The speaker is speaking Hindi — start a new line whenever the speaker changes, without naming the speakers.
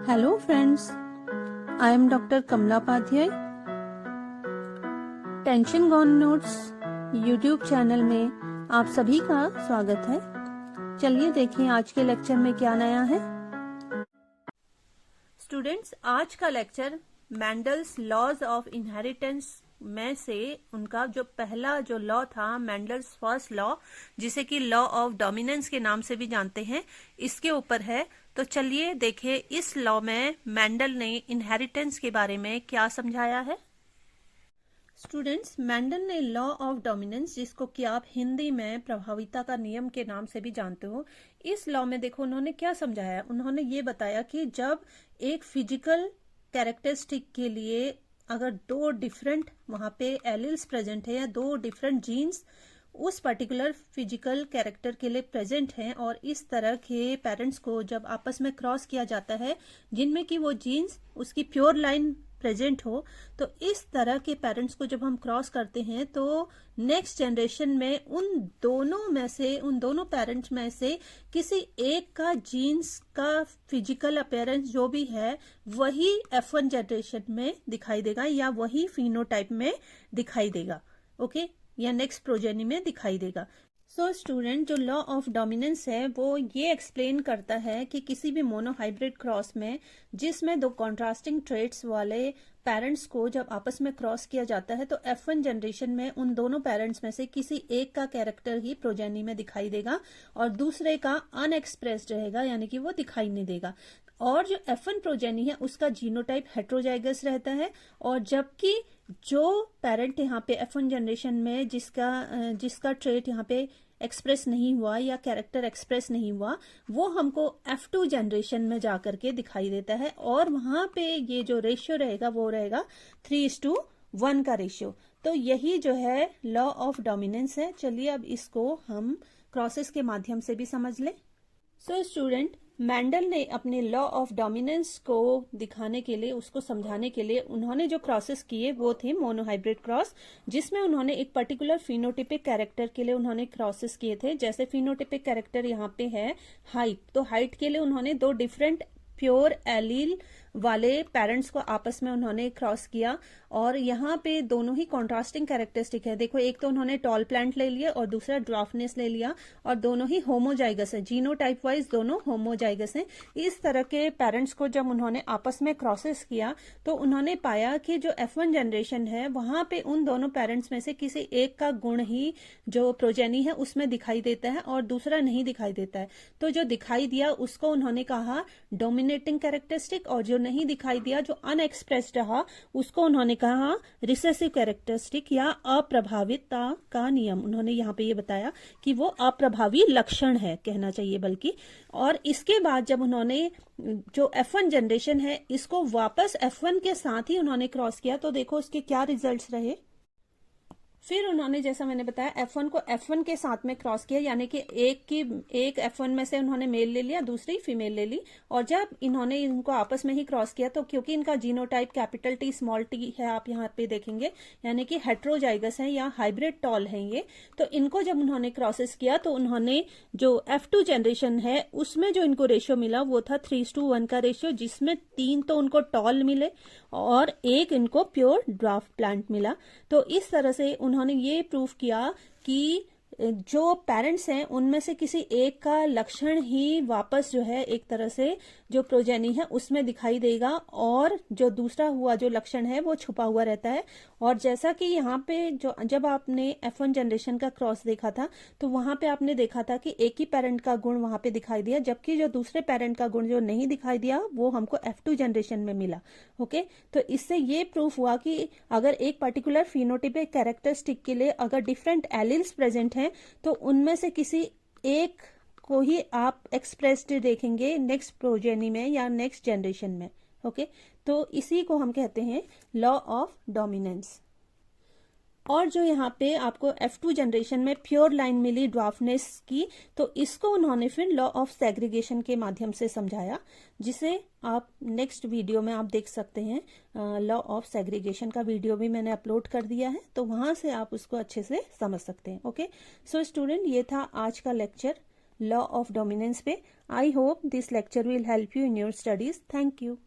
Hello friends, I am doctor Kamla Upadhyay. Tension gone notes YouTube channel में आप सभी का स्वागत है। चलिए देखें आज के लेक्चर में क्या नया है। स्टूडेंट्स, आज का lecture Mendel's laws of inheritance में से उनका जो पहला जो लॉ था, मेंडल्स फर्स्ट लॉ, जिसे कि लॉ ऑफ डोमिनेंस के नाम से भी जानते हैं, इसके ऊपर है। तो चलिए देखिए इस लॉ में मेंडल ने इनहेरिटेंस के बारे में क्या समझाया है। स्टूडेंट्स, मेंडल ने लॉ ऑफ डोमिनेंस, जिसको कि आप हिंदी में प्रभाविता का नियम के नाम से भी जानते हो, इस लॉ में देखो उन्होंने क्या समझाया। उन्होंने ये बताया कि जब एक फिजिकल कैरेक्टरिस्टिक के लिए अगर दो डिफरेंट वहां पे एलिल्स प्रेजेंट है या दो डिफरेंट जीन्स उस पर्टिकुलर फिजिकल कैरेक्टर के लिए प्रेजेंट हैं और इस तरह के पेरेंट्स को जब आपस में क्रॉस किया जाता है जिनमें कि वो जीन्स उसकी प्योर लाइन प्रेजेंट हो, तो इस तरह के पेरेंट्स को जब हम क्रॉस करते हैं तो नेक्स्ट जनरेशन में उन दोनों पेरेंट्स में से किसी एक का जीन्स का फिजिकल अपीयरेंस जो भी है वही F1 जनरेशन में दिखाई देगा या वही फिनोटाइप में दिखाई देगा, ओके, या नेक्स्ट प्रोजेनी में दिखाई देगा। सो स्टूडेंट, जो लॉ ऑफ डोमिनेंस है वो ये एक्सप्लेन करता है कि किसी भी मोनोहाइब्रिड क्रॉस में जिसमें दो कॉन्ट्रास्टिंग ट्रेट्स वाले पेरेंट्स को जब आपस में क्रॉस किया जाता है तो F1 जनरेशन में उन दोनों पेरेंट्स में से किसी एक का कैरेक्टर ही प्रोजेनी में दिखाई देगा और दूसरे का अनएक्सप्रेस्ड रहेगा, यानी कि वो दिखाई नहीं देगा। और जो F1 प्रोजेनी है उसका जीनोटाइप हेट्रोजाइगस रहता है, और जबकि जो पेरेंट यहाँ पे F1 जनरेशन में जिसका ट्रेट यहाँ पे एक्सप्रेस नहीं हुआ या कैरेक्टर एक्सप्रेस नहीं हुआ, वो हमको F2 जनरेशन में जाकर के दिखाई देता है और वहां पे ये जो रेशियो रहेगा वो रहेगा 3:1 का रेशियो। तो यही जो है लॉ ऑफ डोमिनेंस है। चलिए अब इसको हम क्रॉसेस के माध्यम से भी समझ लें। सो स्टूडेंट, मेंडल ने अपने लॉ ऑफ डोमिनेंस को दिखाने के लिए, उसको समझाने के लिए उन्होंने जो क्रॉसेस किए वो थे मोनोहाइब्रिड क्रॉस, जिसमें उन्होंने एक पर्टिकुलर फिनोटिपिक कैरेक्टर के लिए उन्होंने क्रॉसेस किए थे। जैसे फिनोटिपिक कैरेक्टर यहाँ पे है हाइट, तो हाइट के लिए उन्होंने दो डिफरेंट प्योर एलील वाले पेरेंट्स को आपस में उन्होंने क्रॉस किया और यहाँ पे दोनों ही कॉन्ट्रास्टिंग कैरेक्टरिस्टिक है। देखो, एक तो उन्होंने टॉल प्लांट ले लिया और दूसरा ड्वार्फनेस ले लिया और दोनों ही होमोजाइगस है, जीनोटाइप वाइज दोनों होमोजाइगस हैं। इस तरह के पेरेंट्स को जब उन्होंने आपस में क्रॉसेस किया तो उन्होंने पाया कि जो F1 जनरेशन है वहां पे उन दोनों पेरेंट्स में से किसी एक का गुण ही जो प्रोजेनी है उसमें दिखाई देता है और दूसरा नहीं दिखाई देता है। तो जो दिखाई दिया उसको उन्होंने कहा डोमिनेटिंग कैरेक्टरिस्टिक, और जो नहीं दिखाई दिया, जो अनएक्सप्रेस्ड रहा, उसको उन्होंने कहा रिसेसिव कैरेक्टरिस्टिक या अप्रभावितता का नियम। उन्होंने यहाँ पे ये बताया कि वो अप्रभावी लक्षण है, कहना चाहिए बल्कि। और इसके बाद जब उन्होंने जो F1 जनरेशन है इसको वापस F1 के साथ ही उन्होंने क्रॉस किया तो देखो इसके क्या रिजल्ट्स रहे। फिर उन्होंने, जैसा मैंने बताया, F1 को F1 के साथ में क्रॉस किया, यानी कि एक F1 में से उन्होंने मेल ले लिया, दूसरी फीमेल ले ली, और जब इन्होंने इनको आपस में ही क्रॉस किया तो क्योंकि इनका genotype capital T small t है, आप यहाँ पे देखेंगे, यानी कि हेट्रोजाइगस है या हाइब्रिड टॉल है ये, तो इनको जब उन्होंने क्रॉसेस किया तो उन्होंने जो F2 जनरेशन है उसमें जो इनको रेशियो मिला वो था 3:1 का रेशियो, जिसमें 3 तो उनको टॉल मिले और एक इनको प्योर ड्वार्फ प्लांट मिला। तो इस तरह से उन्होंने ये प्रूफ किया कि जो पेरेंट्स हैं उनमें से किसी एक का लक्षण ही वापस जो है एक तरह से जो प्रोजेनी है उसमें दिखाई देगा और जो दूसरा हुआ जो लक्षण है वो छुपा हुआ रहता है। और जैसा कि यहाँ पे जब आपने F1 जनरेशन का क्रॉस देखा था तो वहां पे आपने देखा था कि एक ही पेरेंट का गुण वहां पे दिखाई दिया, जबकि जो दूसरे पेरेंट का गुण जो नहीं दिखाई दिया वो हमको F2 जनरेशन में मिला। ओके, तो इससे ये प्रूफ हुआ कि अगर एक पर्टिकुलर फिनोटिपिक कैरेक्टरिस्टिक के लिए अगर डिफरेंट एलिल्स प्रेजेंट हैं तो उनमें से किसी एक को ही आप एक्सप्रेस्ड देखेंगे नेक्स्ट प्रोजेनी में या नेक्स्ट जनरेशन में। ओके, तो इसी को हम कहते हैं लॉ ऑफ डोमिनेंस। और जो यहाँ पे आपको F2 जनरेशन में प्योर लाइन मिली ड्वार्फनेस की, तो इसको उन्होंने फिर लॉ ऑफ सेग्रीगेशन के माध्यम से समझाया, जिसे आप नेक्स्ट वीडियो में आप देख सकते हैं। लॉ ऑफ सेग्रीगेशन का वीडियो भी मैंने अपलोड कर दिया है, तो वहां से आप उसको अच्छे से समझ सकते हैं। ओके, सो स्टूडेंट, ये था आज का लेक्चर। लॉ ऑफ डोमिनेंस पे। I hope this lecture will help you in your studies. Thank you.